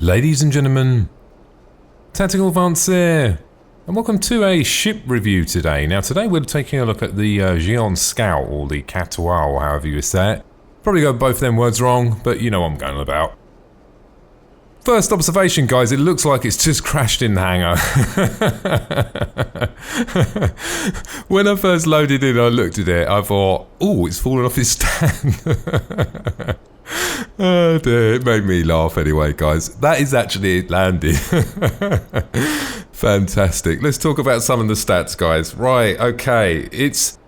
Ladies and gentlemen, Tactical Advance here, and welcome to a ship review today. Now today we're taking a look at the Xi'An Scout, or the Khartu-al, or however you say it. Probably got both them words wrong, but you know what I'm going on about. First observation, guys, it looks like it's just crashed in the hangar. When I first loaded in, I looked at it, I thought, oh, it's fallen off its stand. Oh dear, it made me laugh anyway, guys. That is actually it landed. Fantastic. Let's talk about some of the stats, guys. Right, okay. It's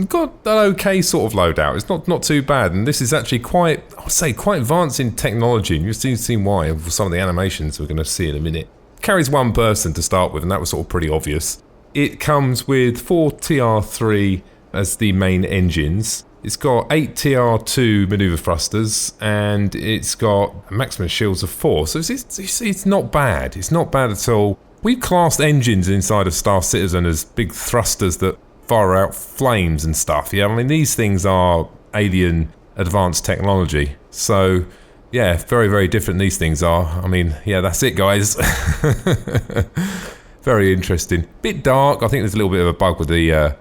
got an okay sort of loadout. It's not too bad, and this is actually quite, I would say, quite advanced in technology. And you've seen why with some of the animations we're going to see in a minute. It carries one person to start with, and that was sort of pretty obvious. It comes with 4 TR3 as the main engines. It's got 8 TR2 maneuver thrusters, and it's got maximum shields of 4. So it's not bad. It's not bad at all. We've classed engines inside of Star Citizen as big thrusters that fire out flames and stuff. Yeah, I mean, these things are alien advanced technology. So, yeah, very, very different these things are. I mean, yeah, that's it, guys. Very interesting. Bit dark. I think there's a little bit of a bug with the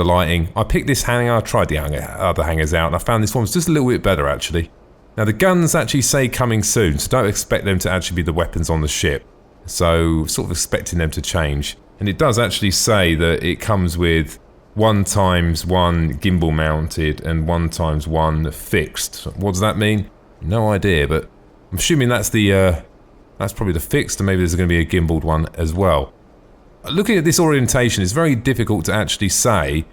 lighting. I picked this hangar, I tried the other hangars out, and I found this one was just a little bit better, actually. Now, the guns actually say coming soon, so don't expect them to actually be the weapons on the ship. So, sort of expecting them to change. And it does actually say that it comes with 1x1 gimbal mounted and 1x1 fixed. What does that mean? No idea, but I'm assuming that's that's probably the fixed, and maybe there's going to be a gimbaled one as well. Looking at this orientation, it's very difficult to actually say.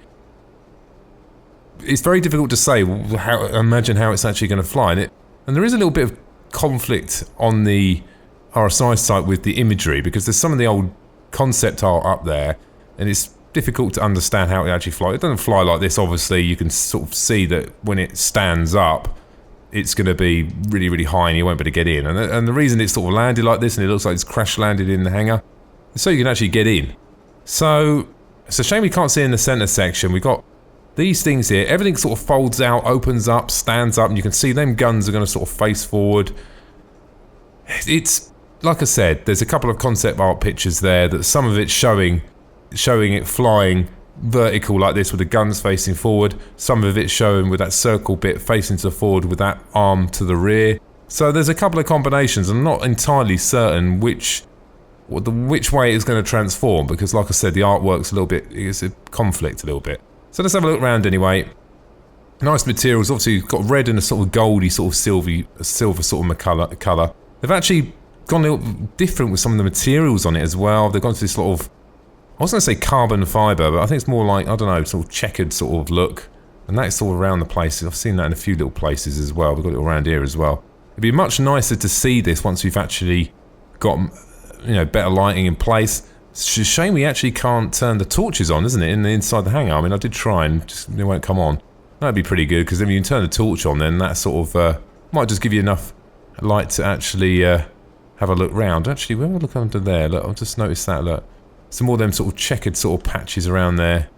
It's very difficult to say imagine how it's actually going to fly. And there is a little bit of conflict on the RSI site with the imagery, because there's some of the old concept art up there, and it's difficult to understand how it actually flies. It doesn't fly like this, obviously. You can sort of see that when it stands up, it's going to be really, really high, and you won't be able to get in. And the reason it's sort of landed like this, and it looks like it's crash landed in the hangar, so you can actually get in. So it's a shame we can't see in the center section. We've got these things here. Everything sort of folds out, opens up, stands up, and you can see them guns are going to sort of face forward. It's, like I said, there's a couple of concept art pictures there that some of it's showing it flying vertical like this with the guns facing forward. Some of it's showing with that circle bit facing to the forward with that arm to the rear. So there's a couple of combinations. I'm not entirely certain which way it's going to transform, because like I said, the artwork's a little bit, it's a conflict a little bit. So let's have a look around anyway. Nice materials, obviously you've got red and a sort of goldy, sort of silver sort of colour. They've actually gone a little different with some of the materials on it as well. They've gone to this sort of, I was going to say carbon fibre, but I think it's more like, I don't know, sort of checkered sort of look. And that's all around the place. I've seen that in a few little places as well. We've got it around here as well. It'd be much nicer to see this once we've actually got, you know, better lighting in place. It's a shame we actually can't turn the torches on, isn't it, inside the hangar? I mean, I did try and just, they won't come on. That'd be pretty good, because then you can turn the torch on, then that sort of might just give you enough light to actually have a look round. Actually, we'll look under there. Look, I've just noticed that. Look, some more of them sort of checkered sort of patches around there.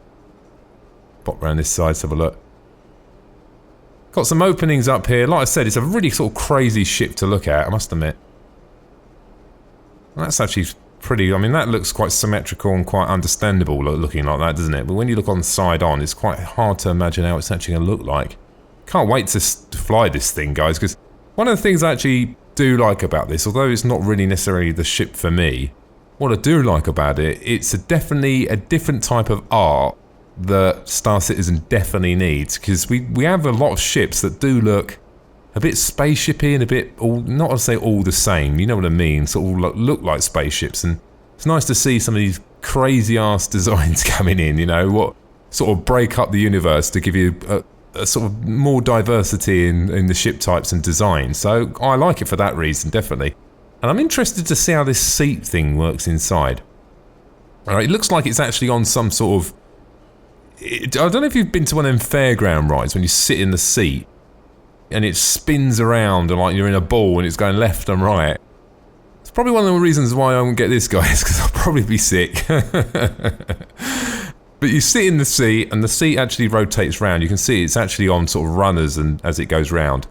Pop around this side, let's have a look. Got some openings up here. Like I said, it's a really sort of crazy ship to look at, I must admit. That's actually pretty, I mean, that looks quite symmetrical and quite understandable looking like that, doesn't it? But when you look on the side on, it's quite hard to imagine how it's actually going to look like. Can't wait to fly this thing, guys, because one of the things I actually do like about this, although it's not really necessarily the ship for me, what I do like about it, it's definitely a different type of art that Star Citizen definitely needs, because we have a lot of ships that do look a bit spaceshipy and a bit, not to say all the same, you know what I mean, sort of look like spaceships, and it's nice to see some of these crazy ass designs coming in, you know, what sort of break up the universe to give you a sort of more diversity in the ship types and designs. So I like it for that reason, definitely. And I'm interested to see how this seat thing works inside. Alright, it looks like it's actually on some sort of, I don't know if you've been to one of them fairground rides when you sit in the seat and it spins around and like you're in a ball and it's going left and right. It's probably one of the reasons why I won't get this, guys, because I'll probably be sick. But you sit in the seat and the seat actually rotates round. You can see it's actually on sort of runners and as it goes round.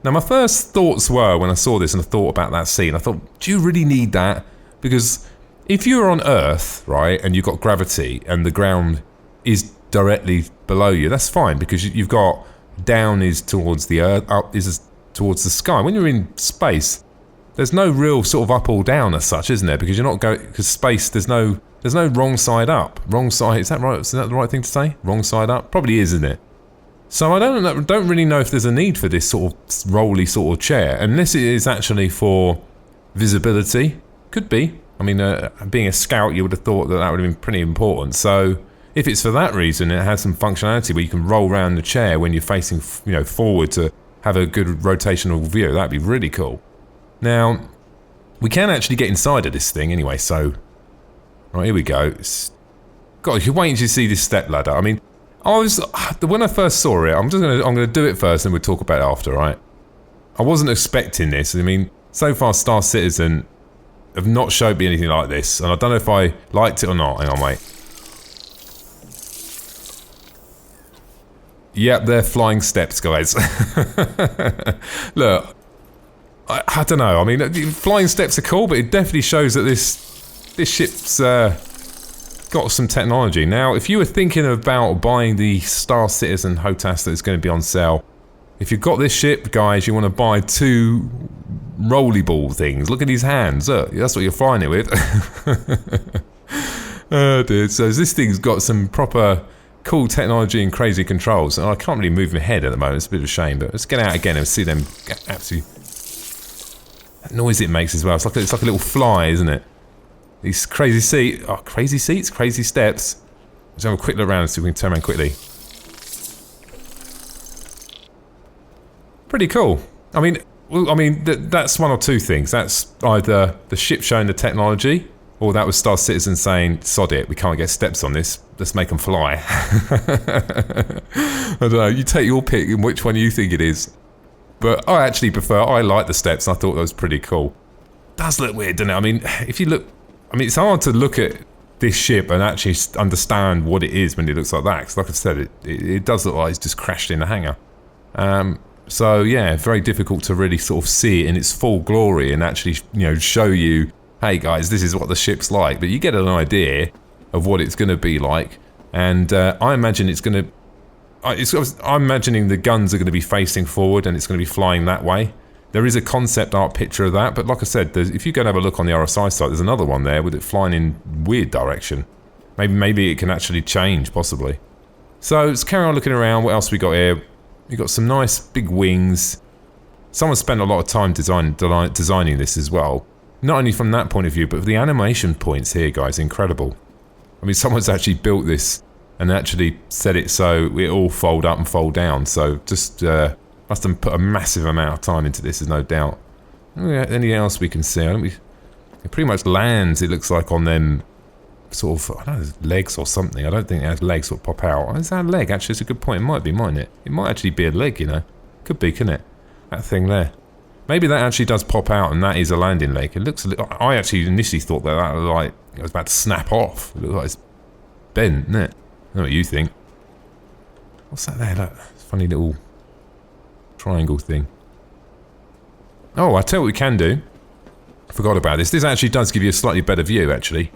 Now, my first thoughts were, when I saw this and I thought about that scene, I thought, do you really need that? Because if you're on Earth, right, and you've got gravity and the ground is directly below you, that's fine, because you've got down is towards the Earth, up is towards the sky. When you're in space, there's no real sort of up or down as such, isn't there? Because you're not going, because space, there's no wrong side up. Wrong side, is that right? Is that the right thing to say? Wrong side up? Probably is, isn't it? So I don't really know if there's a need for this sort of rolly sort of chair, unless it is actually for visibility. Could be. I mean, being a scout, you would have thought that would have been pretty important. So if it's for that reason, it has some functionality where you can roll around the chair when you're facing, forward to have a good rotational view. That'd be really cool. Now, we can actually get inside of this thing anyway. So, right, here we go. God, you're waiting to see this step ladder. I mean, when I first saw it, I'm gonna do it first, and we'll talk about it after, right? I wasn't expecting this. I mean, so far, Star Citizen have not showed me anything like this, and I don't know if I liked it or not. Hang on, mate. Yep, they're flying steps, guys. Look, I don't know. I mean, flying steps are cool, but it definitely shows that this ship's got some technology. Now, if you were thinking about buying the Star Citizen HOTAS that is going to be on sale, if you've got this ship, guys, you want to buy 2 rolly ball things. Look at his hands. Look, that's what you're flying it with. Oh, dude. So this thing's got some proper cool technology and crazy controls. And I can't really move my head at the moment. It's a bit of a shame, but let's get out again and see them absolutely. That noise it makes as well. It's like a little fly, isn't it? These crazy seats. Oh, crazy seats, crazy steps. Let's have a quick look around and see if we can turn around quickly. Pretty cool. I mean, that's one or two things. That's either the ship showing the technology, or that was Star Citizen saying, sod it, we can't get steps on this, let's make them fly. I don't know, you take your pick and which one you think it is. But I actually I like the steps, and I thought that was pretty cool. It does look weird, doesn't it? I mean, if you look, it's hard to look at this ship and actually understand what it is when it looks like that, because like I said, it does look like it's just crashed in a hangar. So yeah, very difficult to really sort of see it in its full glory and actually, show you, hey guys, this is what the ship's like. But you get an idea of what it's going to be like, and I imagine it's going to. I'm imagining the guns are going to be facing forward and it's going to be flying that way. There is a concept art picture of that, but like I said, if you go and have a look on the RSI site, there's another one there with it flying in weird direction. Maybe it can actually change, possibly. So let's carry on looking around. What else we got here? We got some nice big wings. Someone spent a lot of time designing this as well. Not only from that point of view, but the animation points here, guys, incredible. I mean, someone's actually built this and actually set it so it all fold up and fold down. So just must have put a massive amount of time into this, there's no doubt. Anything else we can see? It pretty much lands, it looks like, on them sort of, I don't know, legs or something. I don't think it has legs that pop out. Is that a leg? Actually, it's a good point. It might be, mightn't it? It might actually be a leg, Could be, couldn't it? That thing there. Maybe that actually does pop out and that is a landing leg. It looks a little, I actually initially thought that looked like it was about to snap off. It looks like it's bent, isn't it? I know what you think. What's that there? Look, funny little triangle thing. Oh, I tell you what we can do. I forgot about this. This actually does give you a slightly better view, actually.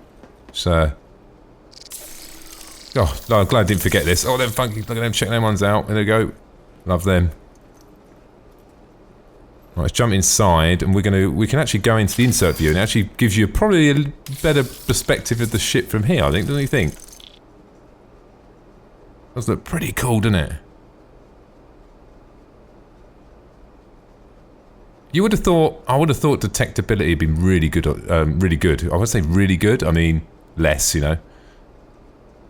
So, oh, no, I'm glad I didn't forget this. Oh, they're funky. Look at them. Check them ones out. There they go. Love them. Right, let's jump inside, and we can actually go into the insert view, and it actually gives you probably a better perspective of the ship from here, I think, don't you think? Does look pretty cool, doesn't it? You would have thought, I would have thought detectability would be really good, really good. I would say really good, I mean less,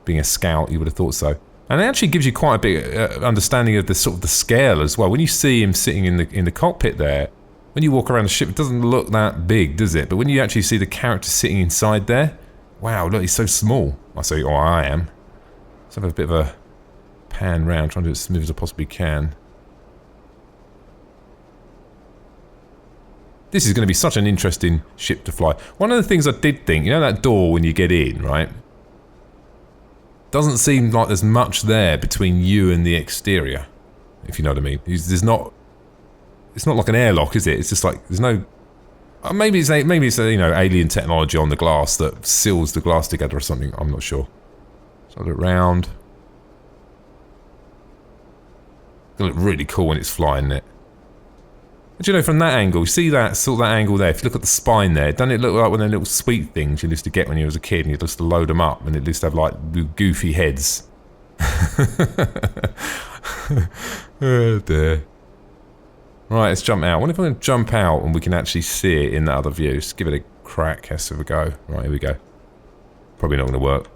Being a scout, you would have thought so. And it actually gives you quite a big understanding of the sort of the scale as well. When you see him sitting in the cockpit there, when you walk around the ship, it doesn't look that big, does it? But when you actually see the character sitting inside there, wow, look, he's so small. I am. Let's have a bit of a pan round, trying to do it as smooth as I possibly can. This is going to be such an interesting ship to fly. One of the things I did think, that door when you get in, right? Doesn't seem like there's much there between you and the exterior, if you know what I mean. There's not It's not like an airlock, is it? It's just like there's no. Maybe it's you know, alien technology on the glass that seals the glass together or something. I'm not sure. So I look round. It'll look really cool when it's flying it. But you know, from that angle, you see that sort of that angle there. If you look at the spine there, doesn't it look like one of the little sweet things you used to get when you was a kid, and you used to load them up, and it used to have like goofy heads. Oh dear. Right, let's jump out. What if I can jump out and we can actually see it in that other view? Just give it a crack. Let's have a go. Right, here we go. Probably not going to work.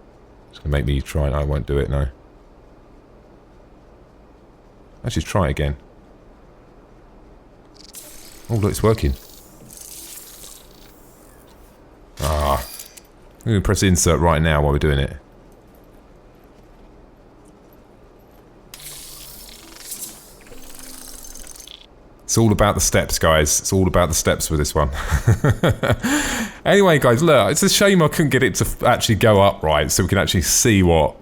It's going to make me try and I won't do it, no. Let's just try it again. Oh, look, it's working. Ah. I'm going to press insert right now while we're doing it. It's all about the steps, guys. It's all about the steps with this one. Anyway, guys, look, it's a shame I couldn't get it to actually go up right so we can actually see what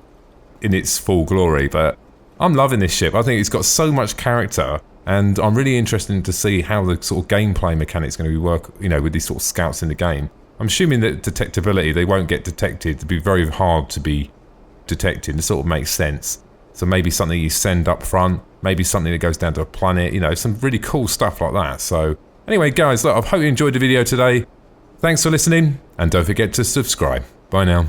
in its full glory, but I'm loving this ship. I think it's got so much character, and I'm really interested to see how the sort of gameplay mechanics are going to work, you know, with these sort of scouts in the game. I'm assuming that detectability, they won't get detected. It'd be very hard to be detected. It sort of makes sense. So maybe something you send up front, maybe something that goes down to a planet, you know, some really cool stuff like that. So anyway, guys, look, I hope you enjoyed the video today. Thanks for listening, and don't forget to subscribe. Bye now.